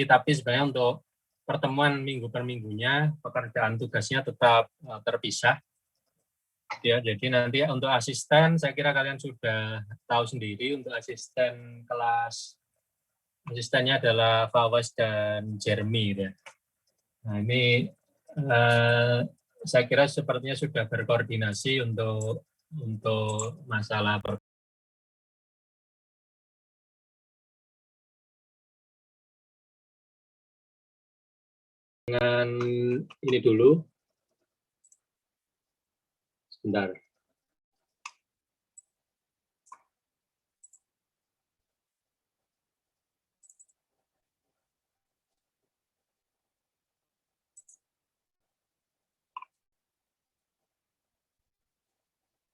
tapi sebenarnya untuk pertemuan minggu per minggunya pekerjaan tugasnya tetap terpisah. Ya, jadi nanti untuk asisten saya kira kalian sudah tahu sendiri, untuk asisten kelas asistennya adalah Fawaz dan Jeremy ya. Nah, ini saya kira sepertinya sudah berkoordinasi untuk masalah dengan ini dulu. Sebentar.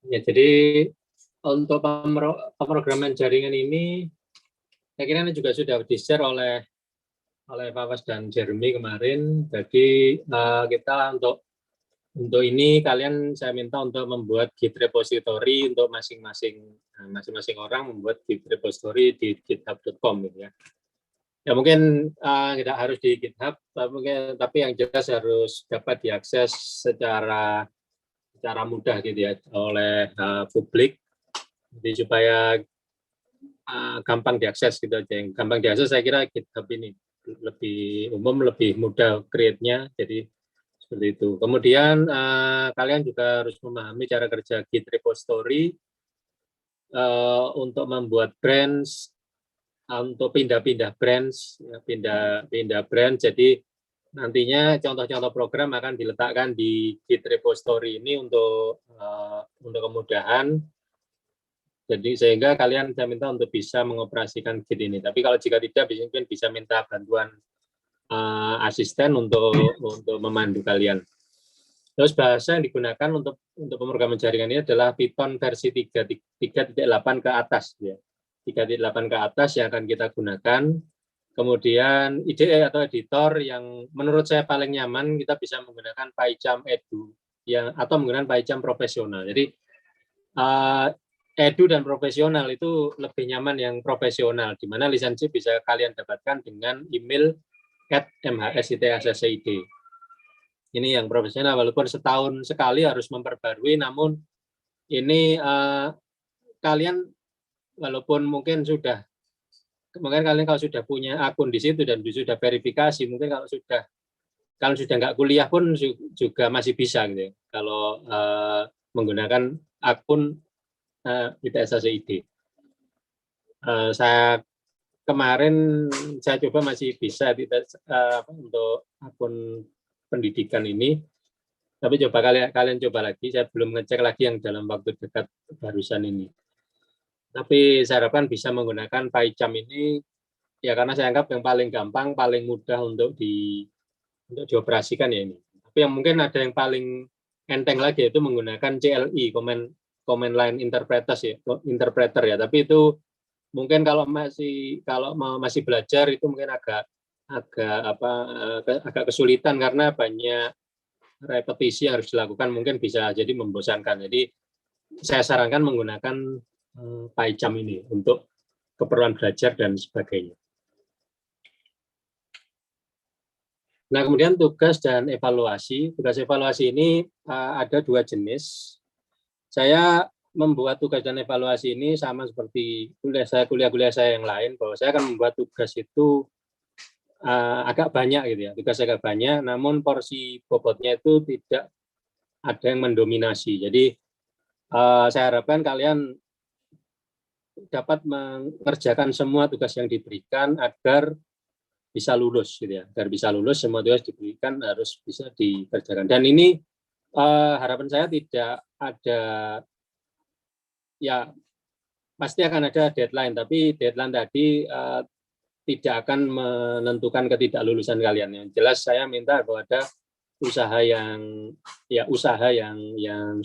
Ya, jadi untuk pemrograman jaringan ini, saya kira ini juga sudah di-share oleh Fawaz dan Jeremy kemarin. Jadi kita untuk ini kalian saya minta untuk membuat Git repository untuk masing-masing orang membuat Git repository di github.com gitu ya. Ya mungkin tidak harus di GitHub, tapi yang jelas harus dapat diakses secara mudah gitu ya oleh publik, jadi supaya gampang diakses gitu aja. Yang gampang diakses saya kira GitHub ini lebih umum, lebih mudah create-nya, jadi seperti itu. Kemudian kalian juga harus memahami cara kerja Git repository untuk membuat branch, untuk pindah-pindah branch, pindah branch. Jadi nantinya contoh-contoh program akan diletakkan di Git repository ini untuk kemudahan. Jadi sehingga kalian saya minta untuk bisa mengoperasikan Git ini. Tapi kalau jika tidak, mungkin bisa minta bantuan asisten untuk memandu kalian. Terus bahasa yang digunakan untuk pemrograman jaringan ini adalah Python versi 3.8 ke atas ya. 3.8 ke atas yang akan kita gunakan. Kemudian IDE atau editor yang menurut saya paling nyaman, kita bisa menggunakan PyCharm Edu atau menggunakan PyCharm profesional. Jadi Edu dan profesional itu lebih nyaman yang profesional, di mana lisensi bisa kalian dapatkan dengan email @mhsitacid. Ini yang profesional, walaupun setahun sekali harus memperbarui, namun ini kalian walaupun mungkin kalian kalau sudah punya akun di situ dan sudah verifikasi, mungkin kalau sudah nggak kuliah pun juga masih bisa gitu ya, kalau menggunakan akun ITSACID. Saya kemarin saya coba masih bisa untuk akun pendidikan ini, tapi coba kalian coba lagi. Saya belum ngecek lagi yang dalam waktu dekat barusan ini. Tapi saya harapkan bisa menggunakan PyCharm ini ya, karena saya anggap yang paling gampang, paling mudah untuk dioperasikan ya ini. Tapi yang mungkin ada yang paling enteng lagi itu menggunakan CLI, command line interpreter ya. Tapi itu mungkin kalau masih belajar itu mungkin agak kesulitan karena banyak repetisi yang harus dilakukan, mungkin bisa jadi membosankan. Jadi saya sarankan menggunakan PyCharm ini untuk keperluan belajar dan sebagainya. Nah, kemudian tugas dan evaluasi. Tugas evaluasi ini ada dua jenis. Saya membuat tugas dan evaluasi ini sama seperti kuliah-kuliah saya yang lain, bahwa saya akan membuat tugas itu agak banyak gitu ya. Tugas agak banyak, namun porsi bobotnya itu tidak ada yang mendominasi. Jadi saya harapkan kalian dapat mengerjakan semua tugas yang diberikan agar bisa lulus gitu ya. Agar bisa lulus, semua tugas diberikan harus bisa dikerjakan. Dan ini harapan saya tidak ada, ya pasti akan ada deadline, tapi deadline tadi tidak akan menentukan ketidaklulusan kalian. Yang jelas saya minta bahwa ada usaha yang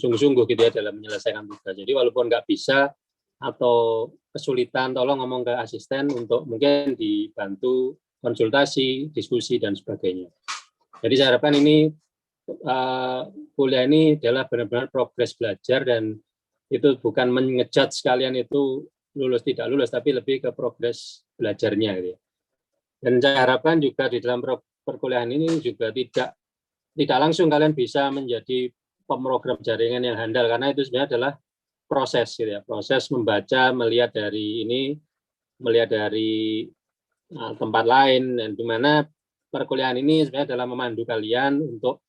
sungguh-sungguh gitu ya dalam menyelesaikan tugas. Jadi walaupun nggak bisa atau kesulitan, tolong ngomong ke asisten untuk mungkin dibantu konsultasi, diskusi, dan sebagainya. Jadi saya harapkan ini kuliah ini adalah benar-benar progres belajar, dan itu bukan mengejudge sekalian itu lulus tidak lulus, tapi lebih ke progres belajarnya gitu ya. Dan saya harapkan juga di dalam perkuliahan ini juga tidak langsung kalian bisa menjadi pemrogram jaringan yang handal, karena itu sebenarnya adalah proses, gitu ya, proses membaca, melihat dari ini, melihat dari tempat lain, dan di mana perkuliahan ini sebenarnya adalah memandu kalian untuk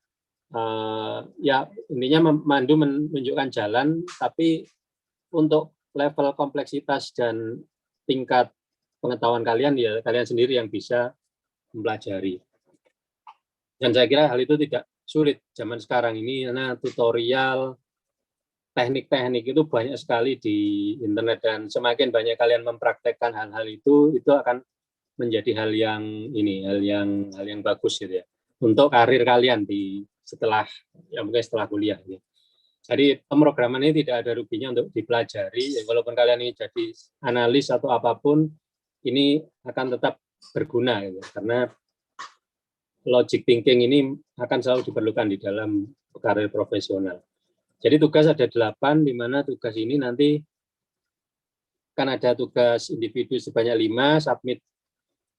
ya intinya memandu, menunjukkan jalan, tapi untuk level kompleksitas dan tingkat pengetahuan kalian ya kalian sendiri yang bisa mempelajari. Dan saya kira hal itu tidak sulit zaman sekarang ini, karena tutorial teknik-teknik itu banyak sekali di internet, dan semakin banyak kalian mempraktekkan hal-hal itu akan menjadi hal yang hal yang bagus gitu ya untuk karir kalian di setelah mungkin setelah kuliah. Ya. Jadi pemrograman ini tidak ada ruginya untuk dipelajari, ya, walaupun kalian ini jadi analis atau apapun, ini akan tetap berguna gitu, karena logic thinking ini akan selalu diperlukan di dalam karir profesional. Jadi tugas ada 8, di mana tugas ini nanti kan ada tugas individu sebanyak 5, submit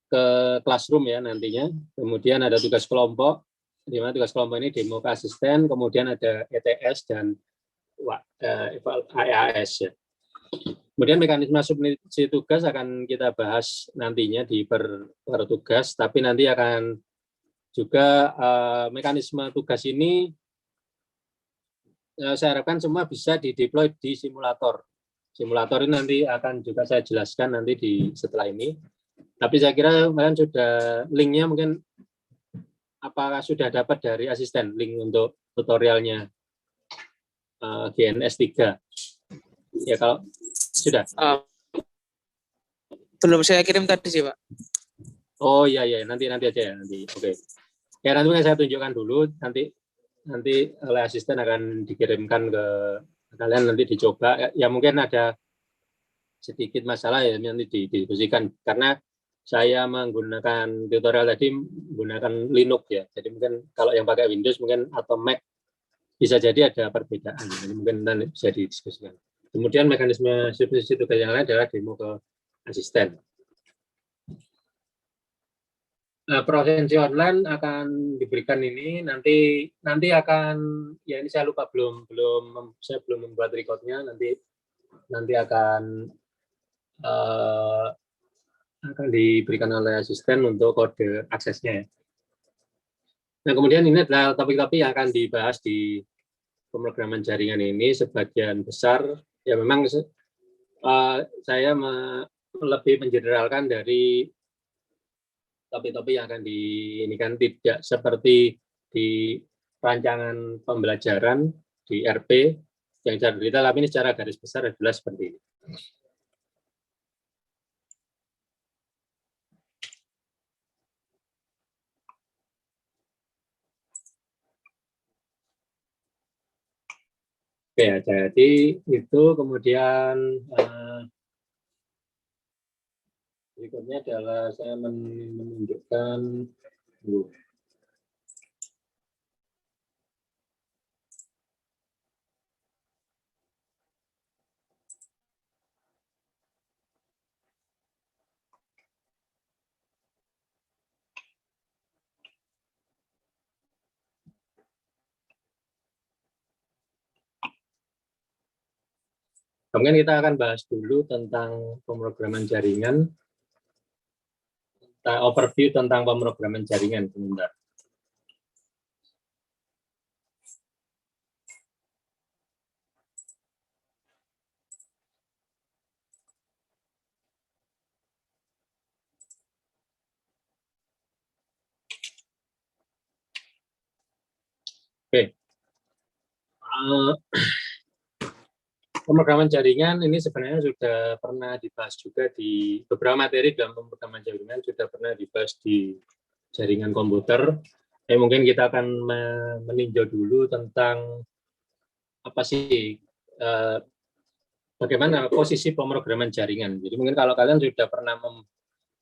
ke classroom ya nantinya. Kemudian ada tugas kelompok, di mana tugas kelompok ini demo ke asisten, kemudian ada ETS dan AAS ya. Kemudian mekanisme submisi tugas akan kita bahas nantinya di per tugas, tapi nanti akan juga mekanisme tugas ini saya harapkan semua bisa dideploy di simulator. Simulator ini nanti akan juga saya jelaskan nanti di setelah ini. Tapi saya kira kalian sudah linknya mungkin apakah sudah dapat dari asisten link untuk tutorialnya GNS 3. Ya kalau sudah. Belum saya kirim tadi sih Pak. Oh iya nanti aja ya nanti. Oke. Ya nanti saya tunjukkan dulu, nanti oleh asisten akan dikirimkan ke kalian, nanti dicoba. Ya mungkin ada sedikit masalah ya nanti didiskusikan, karena saya menggunakan tutorial tadi menggunakan Linux ya. Jadi mungkin kalau yang pakai Windows mungkin atau Mac bisa jadi ada perbedaan. Jadi mungkin nanti bisa didiskusikan. Kemudian mekanisme substitusi tugas yang lain adalah demo ke asisten. Provinsi online akan diberikan ini nanti akan ya ini saya lupa saya belum membuat recordnya, nanti akan diberikan oleh asisten untuk kode aksesnya. Nah kemudian ini adalah topik-topik yang akan dibahas di pemrograman jaringan ini. Sebagian besar ya memang saya lebih mengeneralkan dari topik-topik yang akan kan tidak seperti di rancangan pembelajaran di RP yang secara detail, tapi ini secara garis besar adalah seperti ini. Oke, jadi itu kemudian berikutnya adalah saya menunjukkan kemudian kita akan bahas dulu tentang pemrograman jaringan, overview tentang pemrograman jaringan sebentar. Oke. Pemrograman jaringan ini sebenarnya sudah pernah dibahas juga di beberapa materi dalam pemrograman jaringan, sudah pernah dibahas di jaringan komputer. Mungkin kita akan meninjau dulu tentang apa sih bagaimana posisi pemrograman jaringan. Jadi mungkin kalau kalian sudah pernah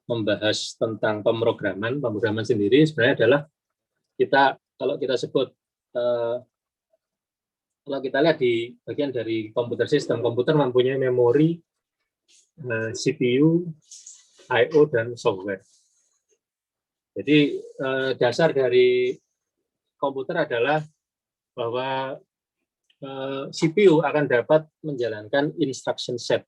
membahas tentang pemrograman sendiri sebenarnya adalah kalau kita sebut kalau kita lihat di bagian dari komputer sistem, komputer mempunyai memori, CPU, I/O, dan software. Jadi dasar dari komputer adalah bahwa CPU akan dapat menjalankan instruction set,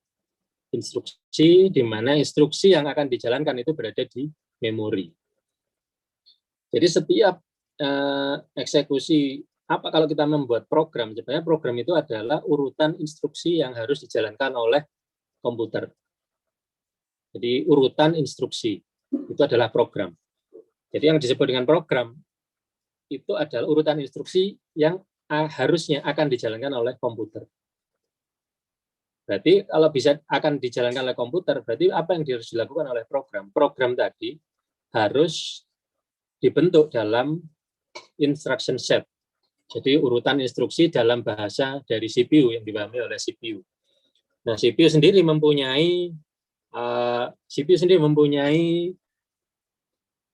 instruksi di mana instruksi yang akan dijalankan itu berada di memori. Jadi setiap eksekusi kalau kita membuat program, sebenarnya program itu adalah urutan instruksi yang harus dijalankan oleh komputer. Jadi urutan instruksi itu adalah program. Jadi yang disebut dengan program itu adalah urutan instruksi yang harusnya akan dijalankan oleh komputer. Berarti kalau bisa akan dijalankan oleh komputer, berarti apa yang harus dilakukan oleh program? Program tadi harus dibentuk dalam instruction set. Jadi urutan instruksi dalam bahasa dari CPU yang dipahami oleh CPU. Nah, CPU sendiri mempunyai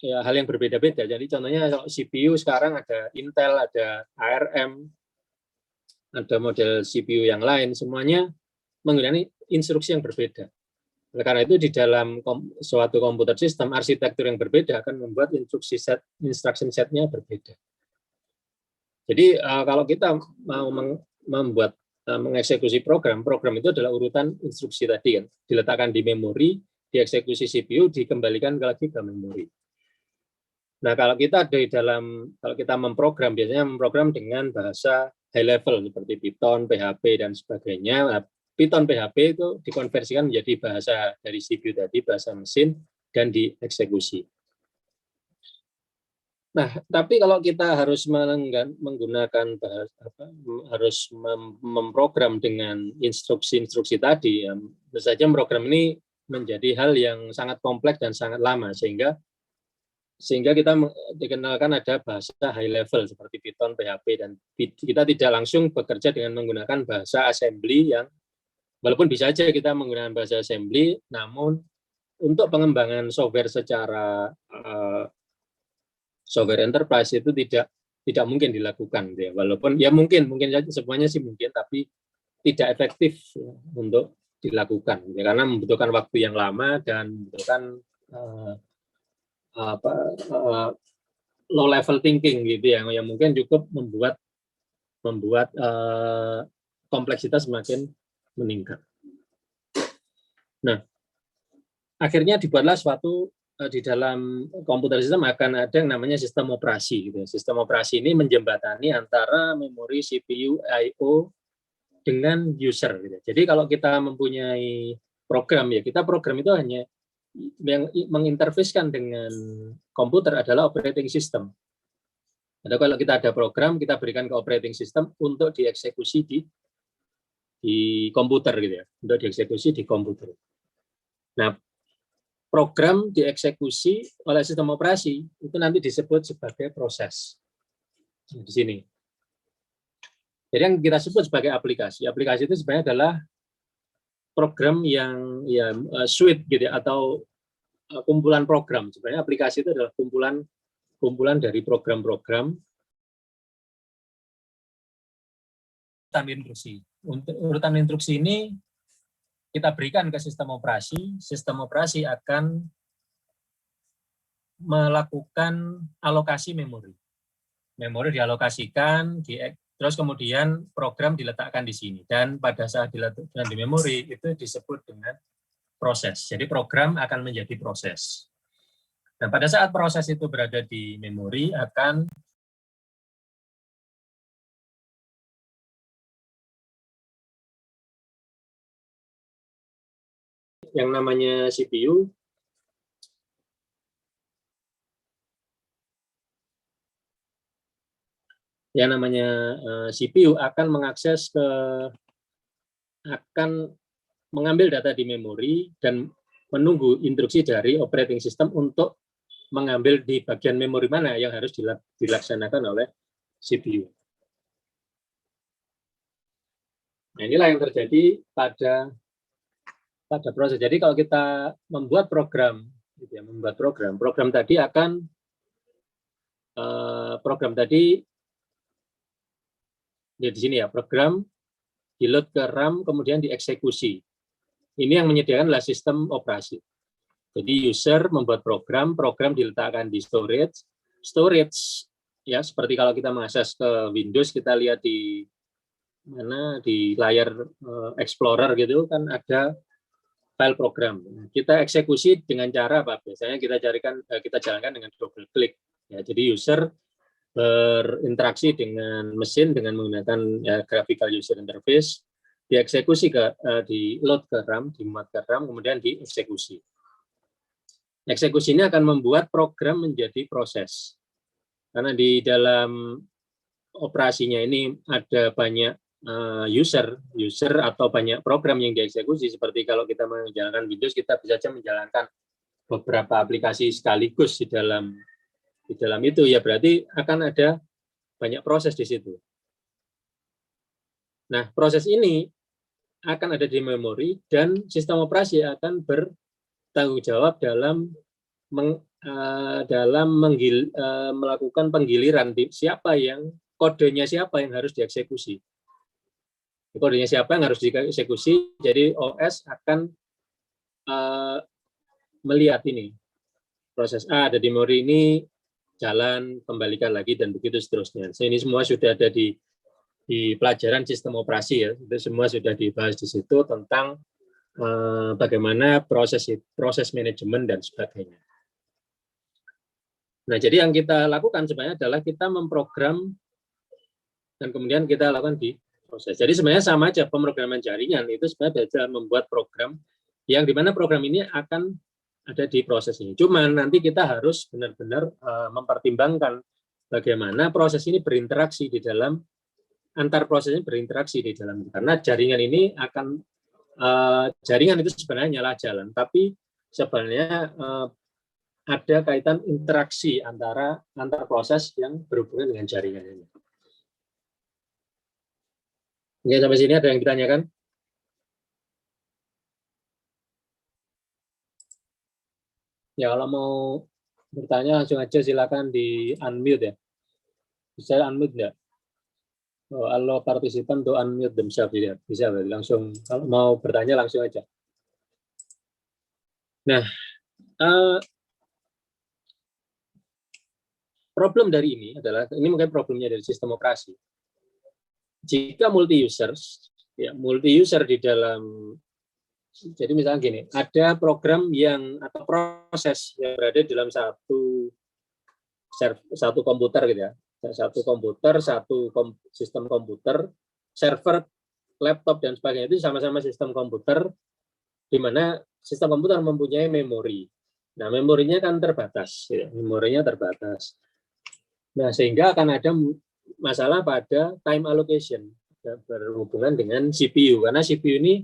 ya, hal yang berbeda-beda. Jadi contohnya kalau CPU sekarang ada Intel, ada ARM, ada model CPU yang lain, semuanya menggunakan instruksi yang berbeda. Oleh karena itu di dalam suatu komputer sistem, arsitektur yang berbeda akan membuat instruction set-nya berbeda. Jadi kalau kita mau mengeksekusi program itu adalah urutan instruksi tadi kan, diletakkan di memori, dieksekusi CPU, dikembalikan lagi ke memori. Nah, kalau kita memprogram, biasanya memprogram dengan bahasa high level seperti Python, PHP dan sebagainya. Nah, Python, PHP itu dikonversikan menjadi bahasa dari CPU tadi, bahasa mesin, dan dieksekusi. Nah, tapi kalau kita harus menggunakan harus memprogram dengan instruksi-instruksi tadi, ya, tentu saja program ini menjadi hal yang sangat kompleks dan sangat lama, sehingga kita dikenalkan ada bahasa high level seperti Python, PHP, dan kita tidak langsung bekerja dengan menggunakan bahasa assembly yang walaupun bisa saja kita menggunakan bahasa assembly, namun untuk pengembangan software secara software enterprise itu tidak mungkin dilakukan, ya. Walaupun ya mungkin saja semuanya sih mungkin, tapi tidak efektif ya, untuk dilakukan, ya, karena membutuhkan waktu yang lama dan membutuhkan low level thinking gitu ya, yang mungkin cukup membuat kompleksitas semakin meningkat. Nah, akhirnya dibuatlah suatu di dalam komputer sistem akan ada yang namanya sistem operasi. Gitu. Sistem operasi ini menjembatani antara memori, CPU, I/O dengan user. Gitu. Jadi kalau kita mempunyai program, ya kita program itu hanya yang menginterfacekan dengan komputer adalah operating system. Ada kalau kita ada program, kita berikan ke operating system untuk dieksekusi di komputer gitu ya, untuk dieksekusi di komputer. Nah, program dieksekusi oleh sistem operasi itu nanti disebut sebagai proses. Di sini. Jadi yang kita sebut sebagai aplikasi. Aplikasi itu sebenarnya adalah program yang ya suite gitu ya, atau kumpulan program. Sebenarnya aplikasi itu adalah kumpulan dari program-program urutan instruksi. Untuk urutan instruksi ini kita berikan ke sistem operasi akan melakukan alokasi memori. Memori dialokasikan, terus kemudian program diletakkan di sini. Dan pada saat diletakkan di memori, itu disebut dengan proses. Jadi program akan menjadi proses. Dan pada saat proses itu berada di memori, akan yang namanya CPU, yang namanya CPU akan mengambil data di memori dan menunggu instruksi dari operating system untuk mengambil di bagian memori mana yang harus dilaksanakan oleh CPU. Nah, inilah yang terjadi pada proses. Jadi kalau kita membuat program, gitu ya, program tadi akan ya di sini ya, program di-load ke RAM kemudian dieksekusi. Ini yang menyediakan adalah sistem operasi. Jadi user membuat program, program diletakkan di storage ya seperti kalau kita mengakses ke Windows, kita lihat di mana di layar Explorer gitu kan ada file program. Kita eksekusi dengan cara apa? Biasanya kita jalankan dengan double klik. Ya, jadi user berinteraksi dengan mesin dengan menggunakan graphical user interface, dieksekusi di load ke RAM, dimuat ke RAM, kemudian dieksekusi. Eksekusi ini akan membuat program menjadi proses. Karena di dalam operasinya ini ada banyak user atau banyak program yang dieksekusi. Seperti kalau kita menjalankan Windows, kita bisa saja menjalankan beberapa aplikasi sekaligus di dalam itu, ya berarti akan ada banyak proses di situ. Nah, proses ini akan ada di memori dan sistem operasi akan bertanggung jawab dalam melakukan penggiliran kodenya siapa yang harus dieksekusi. Kodenya siapa yang harus dieksekusi, jadi OS akan melihat ini. Proses A ada di memori ini, jalan, kembalikan lagi, dan begitu seterusnya. Ini semua sudah ada di pelajaran sistem operasi ya. Itu semua sudah dibahas di situ tentang bagaimana proses manajemen dan sebagainya. Nah, jadi yang kita lakukan sebenarnya adalah kita memprogram dan kemudian kita lakukan di proses. Jadi sebenarnya sama aja, pemrograman jaringan itu sebenarnya belajar membuat program yang dimana program ini akan ada di proses ini. Cuman nanti kita harus benar-benar mempertimbangkan bagaimana proses ini berinteraksi di dalam, antar prosesnya berinteraksi di dalam. Karena jaringan ini akan, jaringan itu sebenarnya nyala jalan, tapi sebenarnya ada kaitan interaksi antar proses yang berhubungan dengan jaringan ini. Oke, sampai sini ada yang ditanyakan? Ya, kalau mau bertanya langsung aja, silakan di unmute ya. Bisa unmute enggak? Halo partisipan to unmute themselves ya. Bisa langsung, kalau mau bertanya langsung aja. Nah, problem dari ini adalah, ini mungkin problemnya dari sistem operasi. Jika multi user di dalam, jadi misalnya gini, ada program atau proses yang berada dalam satu komputer gitu ya, satu sistem komputer, server, laptop dan sebagainya itu sama-sama sistem komputer, di mana sistem komputer mempunyai memori. Nah, memorinya kan terbatas, ya, memorinya terbatas. Nah, sehingga akan ada masalah pada time allocation berhubungan dengan CPU, karena CPU ini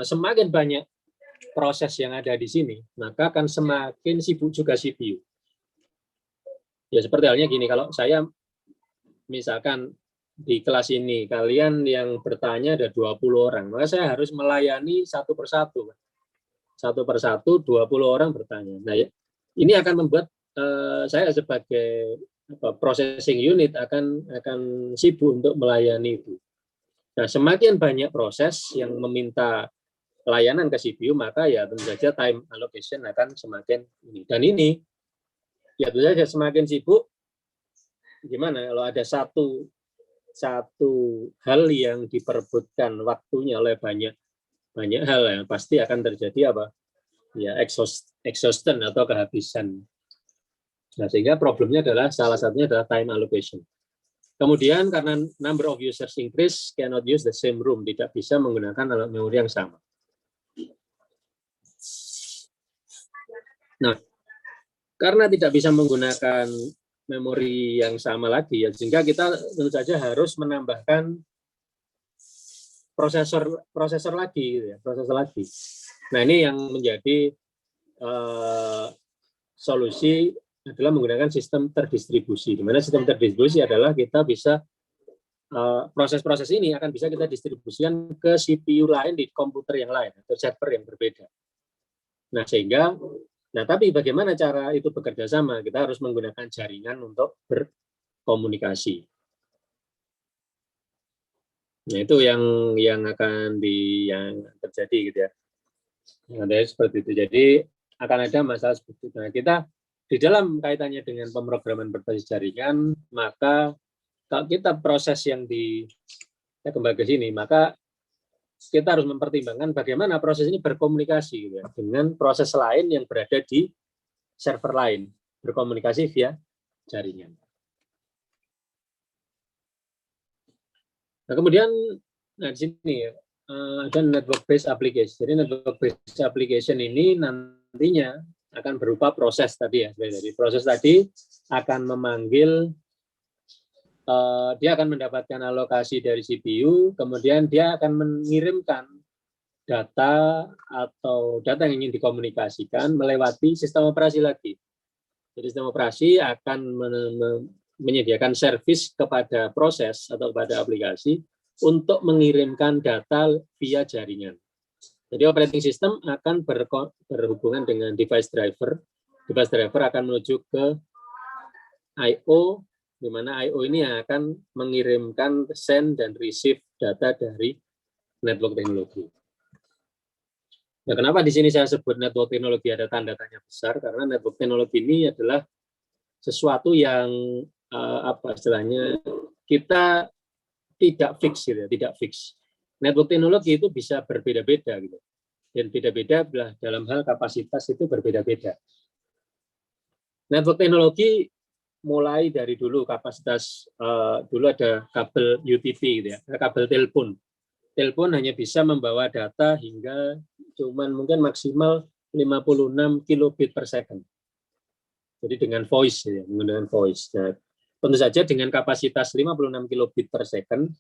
semakin banyak proses yang ada di sini, maka akan semakin sibuk juga CPU. Ya seperti halnya gini, kalau saya misalkan di kelas ini, kalian yang bertanya ada 20 orang, maka saya harus melayani satu persatu. Satu persatu 20 orang bertanya. Nah, ini akan membuat saya sebagai processing unit akan sibuk untuk melayani itu. Nah, semakin banyak proses yang meminta layanan ke CPU, maka ya tentu saja time allocation akan semakin ini. Dan ini ya tentu saja semakin sibuk, gimana kalau ada satu hal yang diperebutkan waktunya oleh banyak hal, ya pasti akan terjadi apa? Ya exhaustion atau kehabisan. Nah, sehingga problemnya adalah, salah satunya adalah time allocation. Kemudian karena number of users increase, cannot use the same room, tidak bisa menggunakan alat memori yang sama. Nah, karena tidak bisa menggunakan memori yang sama lagi, ya, sehingga kita tentu saja harus menambahkan prosesor lagi, gitu ya, prosesor lagi. Nah, ini yang menjadi solusi adalah menggunakan sistem terdistribusi, di mana sistem terdistribusi adalah kita bisa proses-proses ini akan bisa kita distribusikan ke CPU lain di komputer yang lain atau server yang berbeda. Nah, tapi bagaimana cara itu bekerja sama? Kita harus menggunakan jaringan untuk berkomunikasi. Nah, itu yang akan yang terjadi gitu ya. Ada seperti itu. Jadi akan ada masalah seperti itu. Nah, kita di dalam kaitannya dengan pemrograman berbasis jaringan, maka kalau kita proses yang kita kembali ke sini, maka kita harus mempertimbangkan bagaimana proses ini berkomunikasi gitu ya, dengan proses lain yang berada di server lain, berkomunikasi via jaringan. Nah, kemudian di sini ada network based application. Jadi network based application ini nantinya akan berupa proses tadi ya. Jadi proses tadi akan memanggil, dia akan mendapatkan alokasi dari CPU, kemudian dia akan mengirimkan data atau data yang ingin dikomunikasikan melewati sistem operasi lagi. Jadi sistem operasi akan menyediakan servis kepada proses atau kepada aplikasi untuk mengirimkan data via jaringan. Jadi operating system akan berhubungan dengan device driver. Device driver akan menuju ke I/O, di mana I/O ini akan mengirimkan send dan receive data dari network teknologi. Nah, kenapa di sini saya sebut network teknologi ada tanda tanya besar? Karena network teknologi ini adalah sesuatu yang apa istilahnya, kita tidak fix gitu ya, tidak fix. Network teknologi itu bisa berbeda-beda gitu. Dan beda-beda dalam hal kapasitas itu berbeda-beda. Network teknologi mulai dari dulu kapasitas, dulu ada kabel UTP gitu ya, kabel telepon. Telepon hanya bisa membawa data hingga cuman mungkin maksimal 56 kilobit per second. Jadi dengan voice ya, menggunakan voice. Nah, tentu saja dengan kapasitas 56 kilobit per second,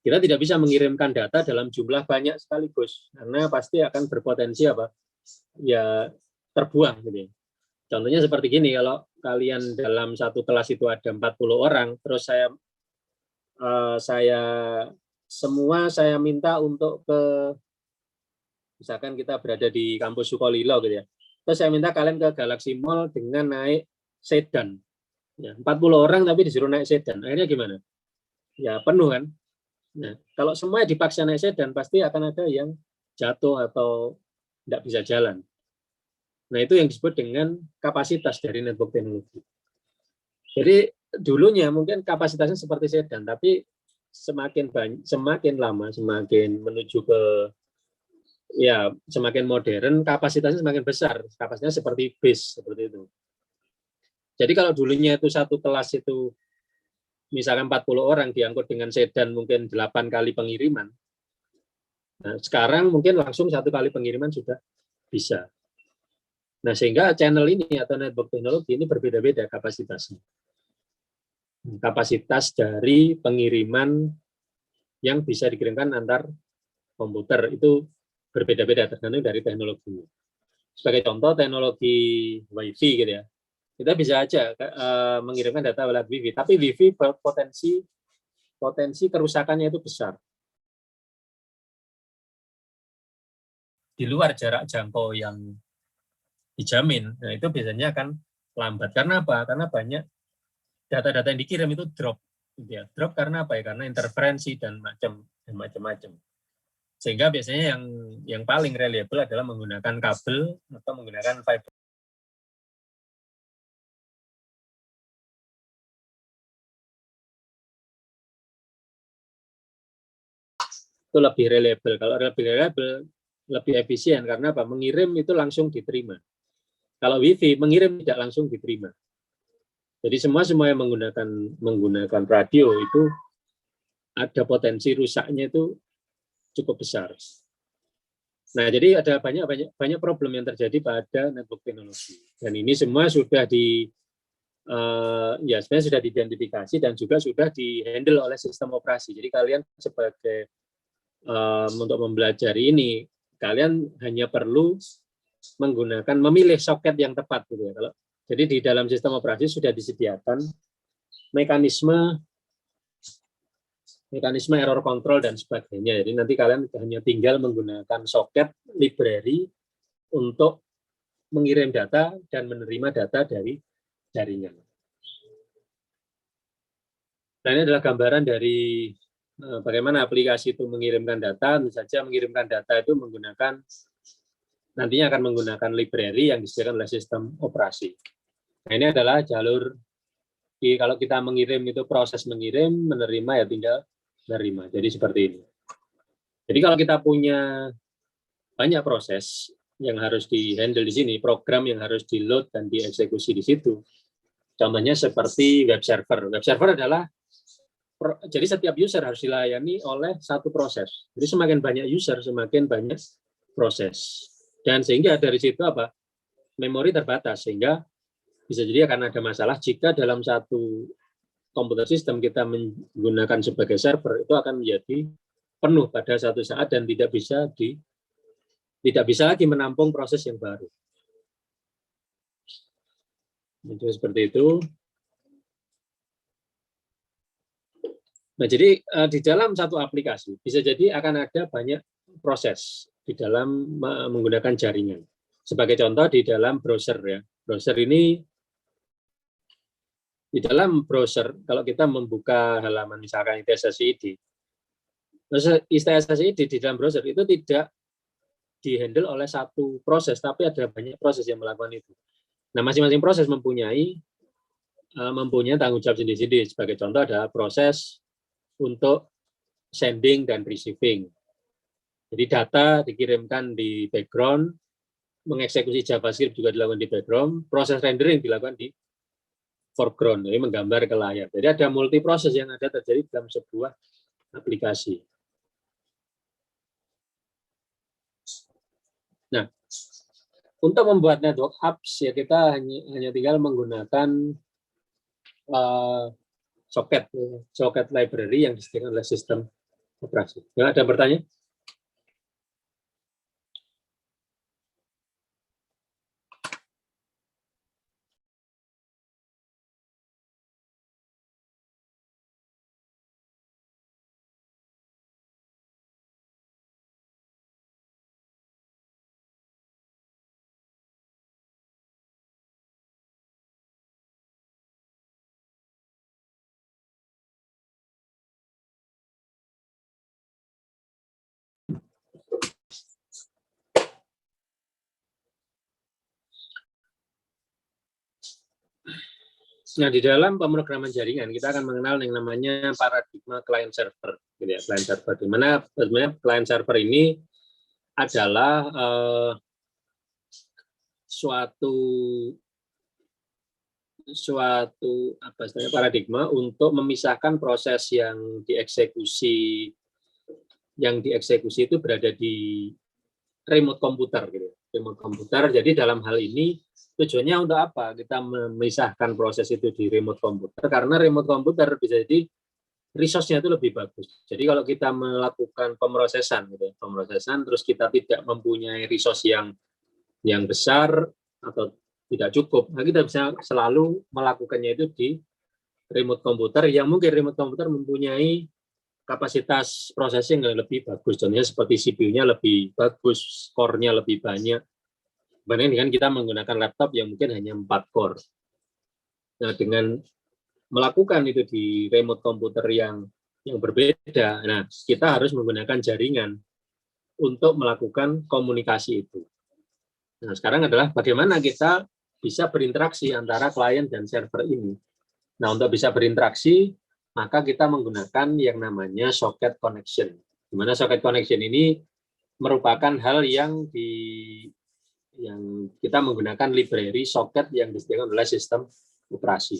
kita tidak bisa mengirimkan data dalam jumlah banyak sekaligus, karena pasti akan berpotensi apa? Ya terbuang gitu. Contohnya seperti gini, kalau kalian dalam satu kelas itu ada 40 orang, terus saya minta untuk misalkan kita berada di kampus Sukolilo gitu ya. Terus saya minta kalian ke Galaxy Mall dengan naik sedan. Ya, 40 orang tapi disuruh naik sedan. Akhirnya gimana? Ya penuh kan? Nah, kalau semuanya dipaksa naik sedan, pasti akan ada yang jatuh atau tidak bisa jalan. Nah, itu yang disebut dengan kapasitas dari network teknologi. Jadi dulunya mungkin kapasitasnya seperti sedan, tapi semakin lama, semakin menuju ke ya semakin modern, kapasitasnya semakin besar, kapasitasnya seperti bis seperti itu. Jadi kalau dulunya itu satu kelas itu misalkan 40 orang diangkut dengan sedan mungkin 8 kali pengiriman. Nah, sekarang mungkin langsung 1 kali pengiriman sudah bisa. Nah, sehingga channel ini atau network teknologi ini berbeda-beda kapasitasnya. Kapasitas dari pengiriman yang bisa dikirimkan antar komputer itu berbeda-beda tergantung dari teknologinya. Sebagai contoh teknologi WiFi gitu ya, kita bisa aja mengirimkan data lewat WiFi, tapi WiFi potensi kerusakannya itu besar. Di luar jarak jangkau yang dijamin, nah itu biasanya akan lambat. Karena apa? Karena banyak data-data yang dikirim itu drop. Ya, drop karena apa ya? Karena interferensi dan macam-macam. Sehingga biasanya yang paling reliable adalah menggunakan kabel atau menggunakan fiber. Itu lebih reliable. Kalau lebih reliable, lebih efisien. Karena apa? Mengirim itu langsung diterima. Kalau WiFi, mengirim tidak langsung diterima. Jadi semua yang menggunakan radio itu ada potensi rusaknya itu cukup besar. Nah, jadi ada banyak problem yang terjadi pada network teknologi. Dan ini semua sudah sebenarnya sudah diidentifikasi dan juga sudah di-handle oleh sistem operasi. Jadi kalian sebagai untuk mempelajari ini, kalian hanya perlu memilih soket yang tepat gitu ya. Jadi di dalam sistem operasi sudah disediakan mekanisme error control dan sebagainya. Jadi nanti kalian hanya tinggal menggunakan soket library untuk mengirim data dan menerima data dari jaringan. Nah, ini adalah gambaran dari bagaimana aplikasi itu mengirimkan data. Tentu saja mengirimkan data itu menggunakan nantinya akan menggunakan library yang disediakan oleh sistem operasi. Nah, ini adalah jalur kalau kita mengirim itu proses mengirim, menerima ya tinggal menerima. Jadi seperti ini. Jadi kalau kita punya banyak proses yang harus di-handle di sini, program yang harus di-load dan dieksekusi di situ. Contohnya seperti web server. Web server adalah jadi setiap user harus dilayani oleh satu proses. Jadi semakin banyak user, semakin banyak proses. Dan sehingga dari situ apa? Memori terbatas, sehingga bisa jadi akan ada masalah jika dalam satu komputer sistem kita menggunakan sebagai server, itu akan menjadi penuh pada satu saat dan tidak bisa lagi menampung proses yang baru. Itu seperti itu. Nah, jadi di dalam satu aplikasi bisa jadi akan ada banyak proses di dalam menggunakan jaringan. Sebagai contoh di dalam browser ya. Browser ini di dalam browser kalau kita membuka halaman misalkan ITS-SID, ITS-SID di dalam browser itu tidak di-handle oleh satu proses, tapi ada banyak proses yang melakukan itu. Nah, masing-masing proses mempunyai tanggung jawab sendiri-sendiri. Sebagai contoh ada proses untuk sending dan receiving. Jadi data dikirimkan di background, mengeksekusi JavaScript juga dilakukan di background, proses rendering dilakukan di foreground, jadi menggambar ke layar. Jadi ada multi proses yang ada terjadi dalam sebuah aplikasi. Nah, untuk membuat network apps ya kita hanya tinggal menggunakan socket library yang disediakan oleh sistem operasi. Ya, ada pertanyaan? Nah, di dalam pemrograman jaringan kita akan mengenal yang namanya paradigma client server, gitu ya, client server. Di mana sebenarnya client server ini adalah suatu paradigma untuk memisahkan proses yang dieksekusi itu berada di remote komputer, gitu. Remote komputer. Jadi dalam hal ini tujuannya untuk apa? Kita memisahkan proses itu di remote komputer karena remote komputer bisa jadi resource-nya itu lebih bagus. Jadi kalau kita melakukan pemrosesan, gitu, terus kita tidak mempunyai resource yang besar atau tidak cukup, nah kita bisa selalu melakukannya itu di remote komputer yang mungkin remote komputer mempunyai kapasitas processing yang lebih bagus. Contohnya seperti CPU-nya lebih bagus, core-nya lebih banyak. Bandingkan dengan kita menggunakan laptop yang mungkin hanya 4 core. Nah, dengan melakukan itu di remote komputer yang berbeda, nah kita harus menggunakan jaringan untuk melakukan komunikasi itu. Nah, sekarang adalah bagaimana kita bisa berinteraksi antara klien dan server ini. Nah, untuk bisa berinteraksi, maka kita menggunakan yang namanya socket connection. Di mana socket connection ini merupakan hal yang kita menggunakan library socket yang disediakan oleh sistem operasi.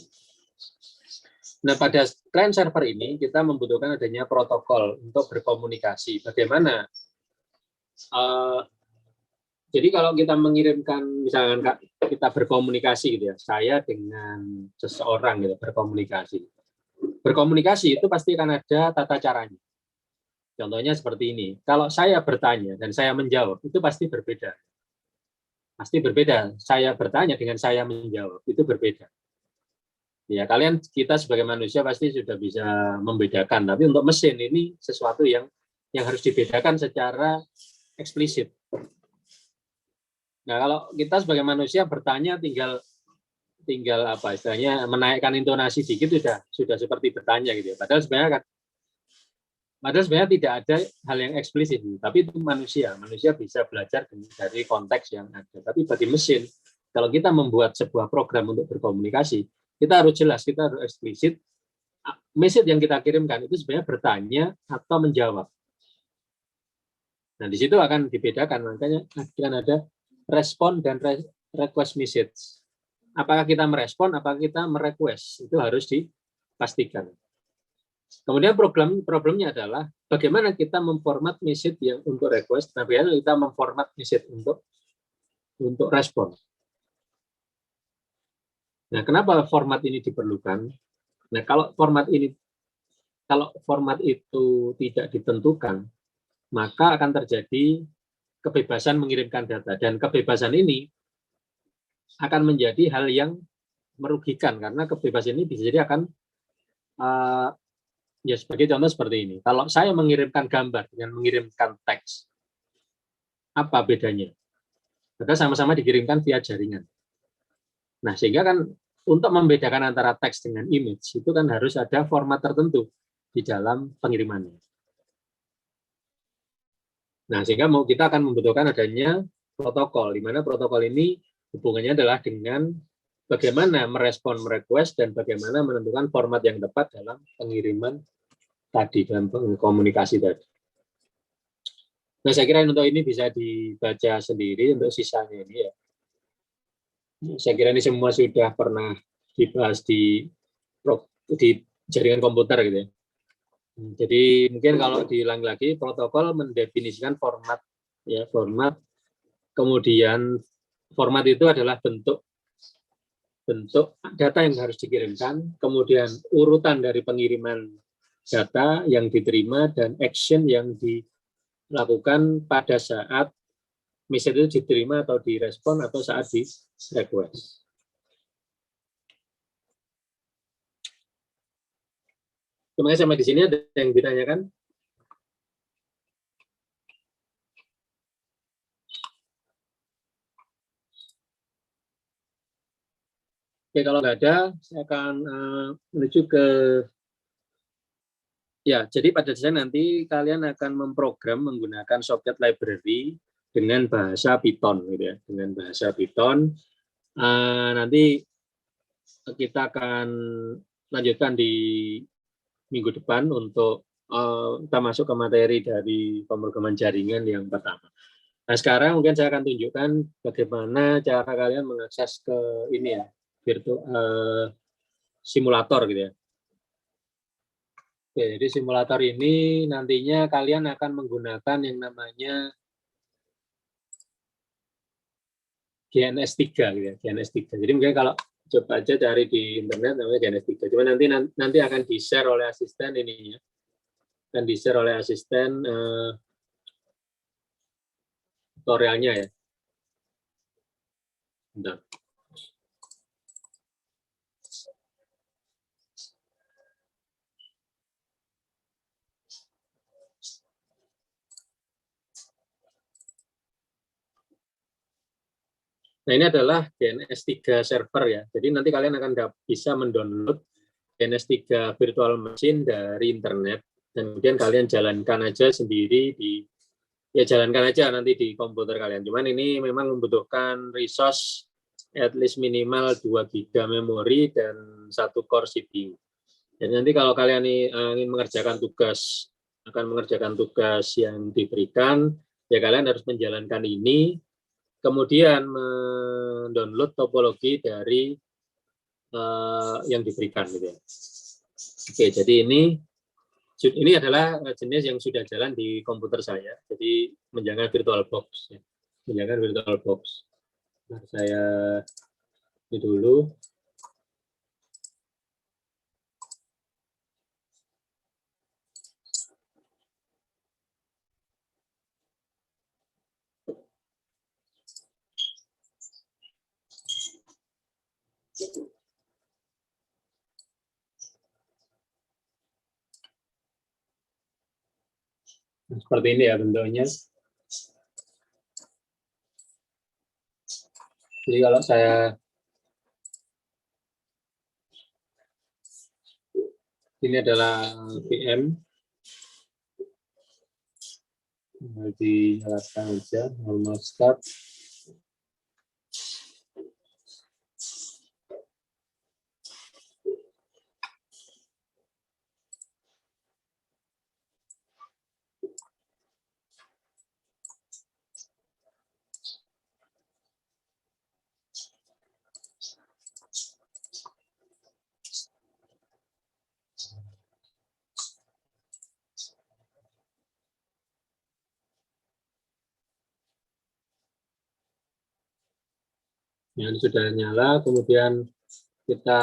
Nah, pada client server ini kita membutuhkan adanya protokol untuk berkomunikasi. Bagaimana? Jadi kalau kita mengirimkan, misalkan kita berkomunikasi gitu ya, saya dengan seseorang gitu berkomunikasi. Berkomunikasi itu pasti akan ada tata caranya. Contohnya seperti ini. Kalau saya bertanya dan saya menjawab, itu pasti berbeda. Pasti berbeda. Saya bertanya dengan saya menjawab, itu berbeda. Ya, kita sebagai manusia pasti sudah bisa membedakan, tapi untuk mesin ini sesuatu yang harus dibedakan secara eksplisit. Nah, kalau kita sebagai manusia bertanya tinggal apa istilahnya menaikkan intonasi dikit sudah seperti bertanya gitu ya. Padahal sebenarnya kan Padahal sebenarnya tidak ada hal yang eksplisit, tapi itu manusia. Manusia bisa belajar dari konteks yang ada. Tapi bagi mesin, kalau kita membuat sebuah program untuk berkomunikasi, kita harus jelas, kita harus eksplisit. Message yang kita kirimkan itu sebenarnya bertanya atau menjawab. Nah, di situ akan dibedakan. Makanya akan ada respon dan request message. Apakah kita merespon, apakah kita merequest? Itu harus dipastikan. Kemudian problemnya adalah bagaimana kita memformat message yang untuk request, nah bagaimana kita memformat message untuk respon. Nah, kenapa format ini diperlukan? Nah, kalau format itu tidak ditentukan, maka akan terjadi kebebasan mengirimkan data, dan kebebasan ini akan menjadi hal yang merugikan karena kebebasan ini bisa jadi akan ya sebagai contoh seperti ini. Kalau saya mengirimkan gambar dengan mengirimkan teks, apa bedanya? Maka sama-sama dikirimkan via jaringan. Nah, sehingga kan untuk membedakan antara teks dengan image, itu kan harus ada format tertentu di dalam pengirimannya. Nah, sehingga kita akan membutuhkan adanya protokol, di mana protokol ini hubungannya adalah dengan bagaimana merespon request dan bagaimana menentukan format yang tepat dalam pengiriman tadi, dalam komunikasi tadi. Nah, saya kira untuk ini bisa dibaca sendiri untuk sisanya ini ya. Saya kira ini semua sudah pernah dibahas di jaringan komputer gitu ya. Jadi mungkin kalau diulang lagi, protokol mendefinisikan format ya, format, kemudian format itu adalah bentuk data yang harus dikirimkan, kemudian urutan dari pengiriman data yang diterima dan action yang dilakukan pada saat message itu diterima atau direspon atau saat di request. Terima kasih. Sampai di sini ada yang ditanyakan? Oke, kalau nggak ada, saya akan menuju ke ya. Jadi pada desain nanti kalian akan memprogram menggunakan socket library dengan bahasa Python, gitu ya. Dengan bahasa Python. Nanti kita akan lanjutkan di minggu depan untuk kita masuk ke materi dari pemrograman jaringan yang pertama. Nah, sekarang mungkin saya akan tunjukkan bagaimana cara kalian mengakses ke ini ya, virtual simulator gitu ya. Oke, jadi simulator ini nantinya kalian akan menggunakan yang namanya GNS3 gitu ya, GNS3. Jadi mungkin kalau coba aja cari di internet namanya GNS3. Cuma nanti akan di-share oleh asisten ini ya. Akan di-share oleh asisten tutorialnya ya. Bentar. Nah, ini adalah GNS3 server ya. Jadi nanti kalian akan bisa mendownload GNS3 virtual machine dari internet, dan kemudian kalian jalankan aja sendiri jalankan aja nanti di komputer kalian. Cuman ini memang membutuhkan resource at least minimal 2 GB memori dan 1 core CPU. Jadi nanti kalau kalian ingin akan mengerjakan tugas yang diberikan, ya kalian harus menjalankan ini, kemudian mendownload topologi dari yang diberikan gitu ya. Oke, jadi ini adalah jenis yang sudah jalan di komputer saya. Jadi menjalankan VirtualBox ya. Menjalankan VirtualBox. Nah, saya ini dulu. Nah, seperti ini ya bentuknya. Jadi kalau ini adalah VM. Tinggal dinyalakan aja, normal start. Yang sudah nyala, kemudian kita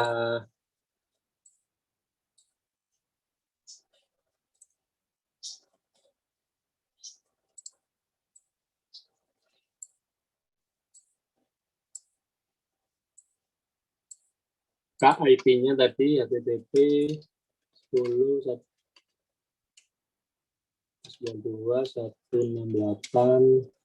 IP-nya tadi http 10.192.168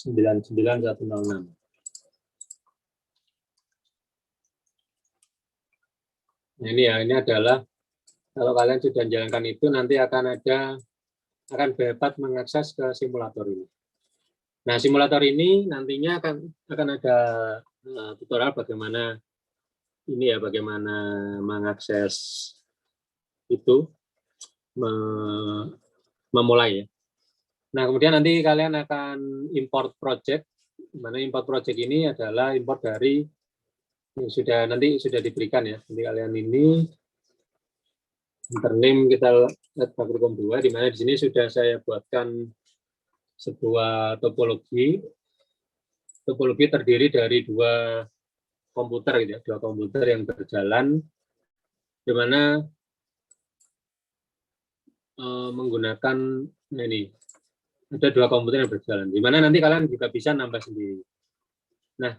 99106. Nah, ini ya, ini adalah kalau kalian sudah menjalankan itu nanti akan dapat mengakses ke simulator ini. Nah, simulator ini nantinya akan ada tutorial bagaimana ini ya, bagaimana mengakses itu, memulai ya. Nah, kemudian nanti kalian akan import project, mana import project ini adalah import dari yang nanti sudah diberikan ya. Nanti kalian ini intername kita lihat Bakurkom 2, di mana di sini sudah saya buatkan sebuah topologi. Topologi terdiri dari dua komputer gitu ya, dua komputer yang berjalan, di mana menggunakan ini ada dua komputer yang berjalan, di mana nanti kalian juga bisa nambah sendiri. Nah,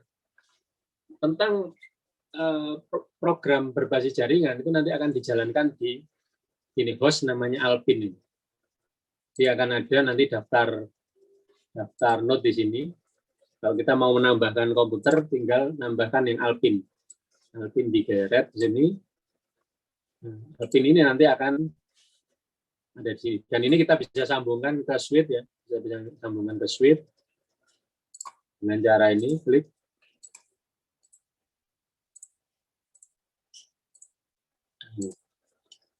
tentang program berbasis jaringan itu nanti akan dijalankan di ini host namanya Alpin. Dia akan ada nanti daftar node di sini. Kalau kita mau menambahkan komputer, tinggal nambahkan yang Alpin. Alpin digeret di sini. Alpin ini nanti akan ada di sini. Dan ini kita bisa sambungkan ke switch ya, bisa sambungkan ke switch dengan cara ini, klik.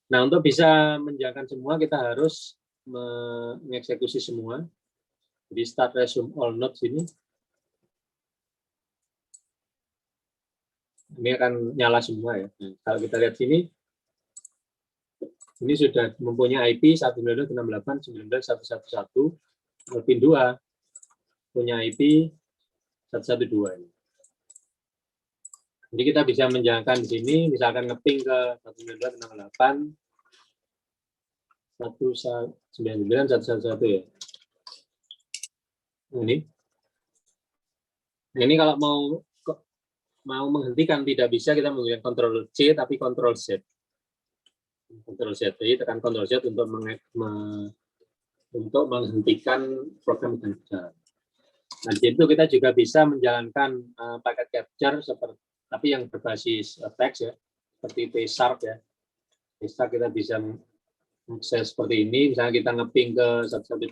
Nah, untuk bisa menjalankan semua, kita harus mengeksekusi semua. Jadi start resume all nodes ini. Ini akan nyala semua ya. Nah, kalau kita lihat sini, ini sudah mempunyai IP 192.168.19.111, Alpin 2 punya IP 112 ini. Jadi kita bisa menjalankan di sini, misalkan ngeping ke 192.168.199.111 ya. Ini kalau mau menghentikan tidak bisa kita menggunakan Ctrl C tapi Ctrl Z. Ctrl Z, jadi tekan Ctrl Z untuk menghentikan program yang berjalan. Nah, di situ kita juga bisa menjalankan paket capture tapi yang berbasis teks ya, seperti T-Sharp ya. T-Sharp kita bisa mengakses seperti ini, misalnya kita ngeping ke 112,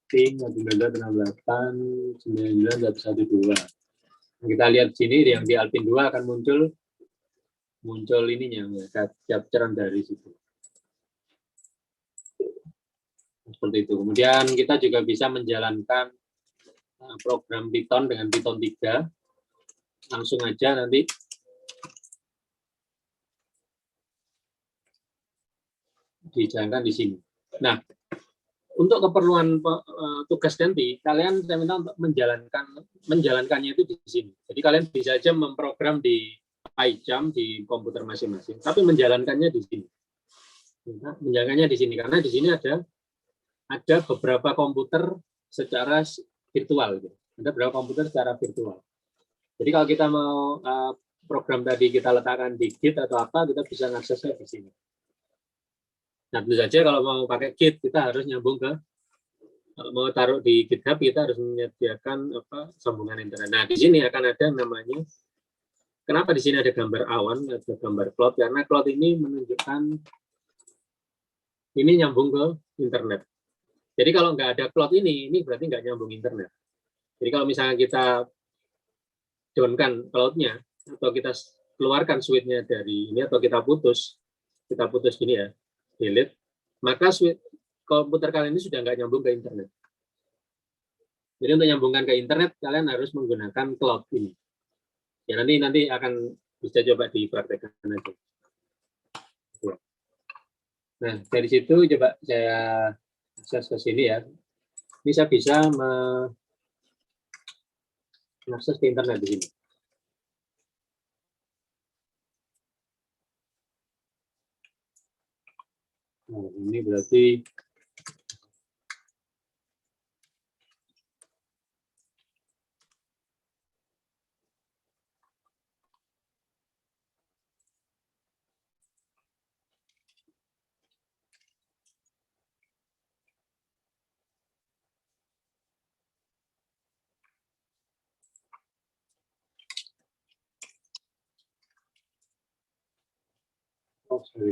ping 192.168.19.112. Kita lihat sini yang di Alpin 2 akan muncul ininya ya, capture dari situ. Seperti itu. Kemudian kita juga bisa menjalankan program Python dengan Python 3. Langsung aja nanti dijalankan di sini. Nah, untuk keperluan tugas nanti, kalian saya minta untuk menjalankannya itu di sini. Jadi kalian bisa aja memprogram di PyCharm di komputer masing-masing, tapi menjalankannya di sini. Nah, menjalankannya di sini karena di sini ada beberapa komputer secara virtual. Gitu. Ada beberapa komputer secara virtual. Jadi kalau kita mau program tadi kita letakkan di Git atau apa, kita bisa mengaksesnya di sini. Nah, tentu saja kalau mau pakai Git, kita harus nyambung ke Kalau mau taruh di GitHub kita harus menyediakan sambungan internet. Nah, di sini akan ada namanya, kenapa di sini ada gambar awan, ada gambar cloud, karena cloud ini menunjukkan ini nyambung ke internet. Jadi kalau nggak ada cloud ini berarti nggak nyambung internet. Jadi kalau misalnya kita down-kan cloud-nya, atau kita keluarkan switch-nya dari ini, atau kita putus gini ya, delete, maka switch komputer kalian ini sudah nggak nyambung ke internet. Jadi untuk nyambungkan ke internet, kalian harus menggunakan cloud ini. Ya nanti akan bisa coba dipraktekkan aja. Nah, dari situ coba saya akses ke sini ya. Ini saya bisa mengakses ke internet di sini. Nah, ini berarti sorry.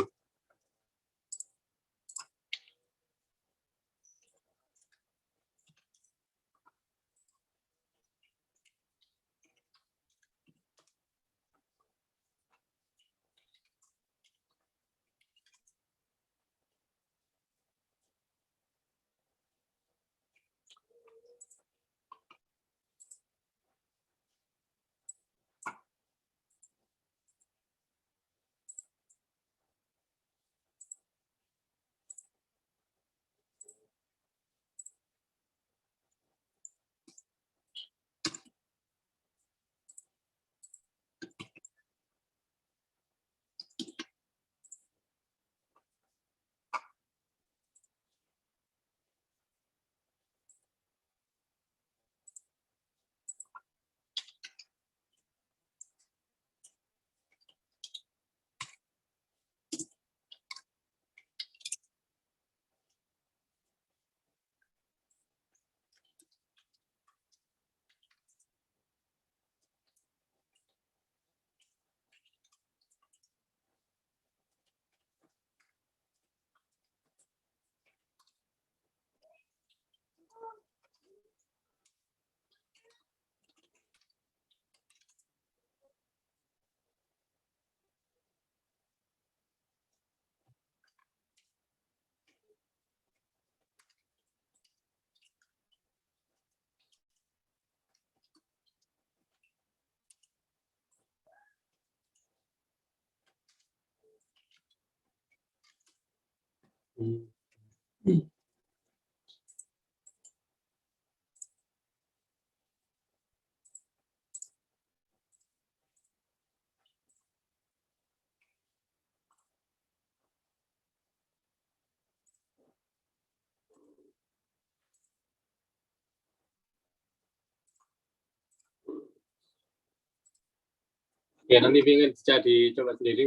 Ya nanti ingin bisa dicoba sendiri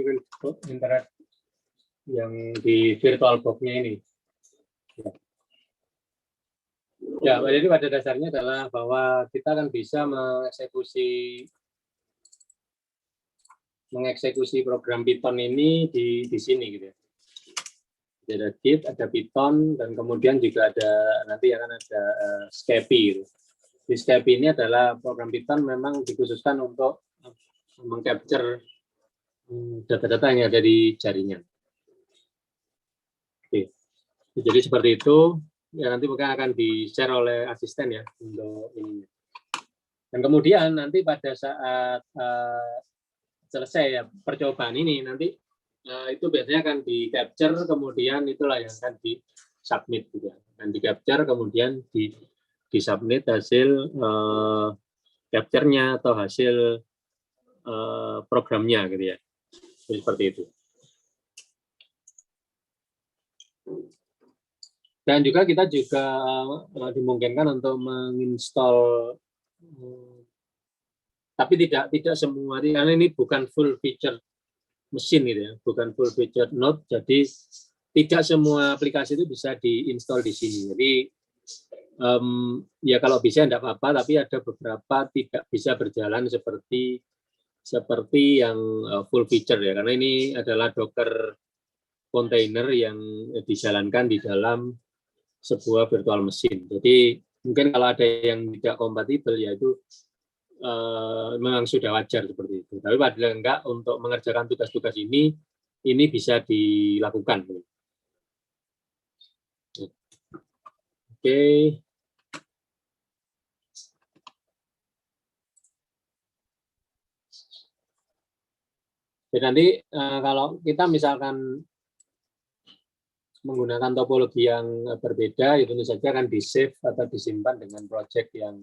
internet yang di virtual box-nya ini. Ya, jadi pada dasarnya adalah bahwa kita akan bisa mengeksekusi program Python ini di sini gitu ya. Ada Git, ada Python, dan kemudian juga ada nanti akan ada Scapy. Gitu. Di Scapy ini adalah program Python memang dikhususkan untuk mengcapture data-data yang ada di jaringan. Oke. Jadi seperti itu. Ya nanti mungkin akan di-share oleh asisten ya untuk ini. Dan kemudian nanti pada saat selesai ya percobaan ini nanti itu biasanya akan di capture, kemudian itulah yang akan di submit juga. Dan di capture kemudian di submit hasil capture-nya atau hasil programnya gitu ya. Jadi seperti itu. Dan juga kita juga dimungkinkan untuk menginstall, tapi tidak semua, karena ini bukan full feature mesin gitu ya, bukan full feature node, jadi tidak semua aplikasi itu bisa diinstal di sini. Jadi Ya kalau bisa tidak apa-apa, tapi ada beberapa tidak bisa berjalan seperti yang full feature ya, karena ini adalah Docker container yang dijalankan di dalam sebuah virtual machine. Jadi mungkin kalau ada yang tidak kompatibel, ya itu memang sudah wajar seperti itu. Tapi padahal enggak, untuk mengerjakan tugas-tugas ini bisa dilakukan. Oke. Jadi nanti kalau kita misalkan menggunakan topologi yang berbeda, itu tentu saja akan di-save atau disimpan dengan project yang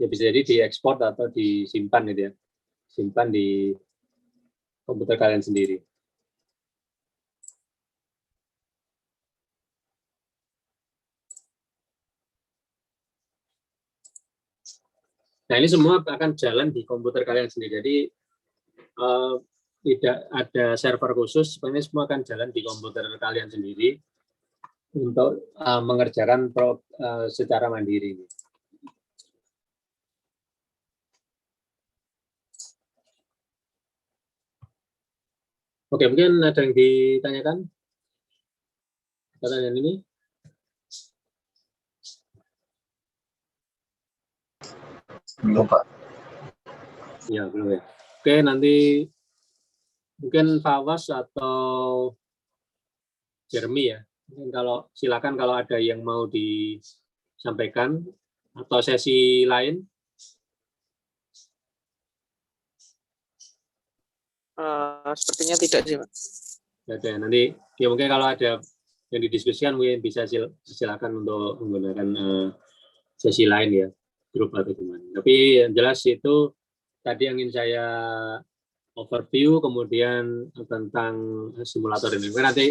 ya bisa jadi diekspor atau disimpan gitu ya. Simpan di komputer kalian sendiri. Nah, ini semua akan jalan di komputer kalian sendiri. Jadi tidak ada server khusus, sebenarnya semua akan jalan di komputer kalian sendiri untuk mengerjakan secara mandiri. Oke, mungkin ada yang ditanyakan? Pertanyaan ini? Belum, Pak. Ya, belum ya. Oke, nanti mungkin Fawas atau Jeremy ya. Mungkin silakan kalau ada yang mau disampaikan atau sesi lain. Sepertinya tidak sih, Pak. Oke, nanti ya mungkin kalau ada yang didiskusikan mungkin bisa silakan untuk menggunakan sesi lain ya, grup atau gimana. Tapi yang jelas itu tadi yang ingin saya overview, kemudian tentang simulator ini. Mungkin nanti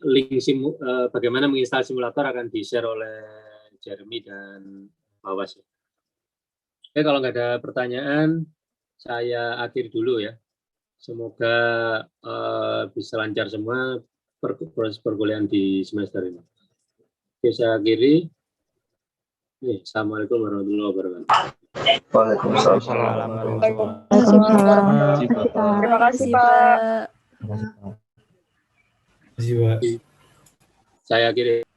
link bagaimana menginstal simulator akan di-share oleh Jeremy dan Fawas. Oke, kalau nggak ada pertanyaan, saya akhiri dulu ya. Semoga bisa lancar semua proses perkuliahan di semester ini. Oke, saya akhiri. Assalamualaikum warahmatullahi wabarakatuh. Waalaikumsalam. Terima kasih, Pak. Saya akhiri.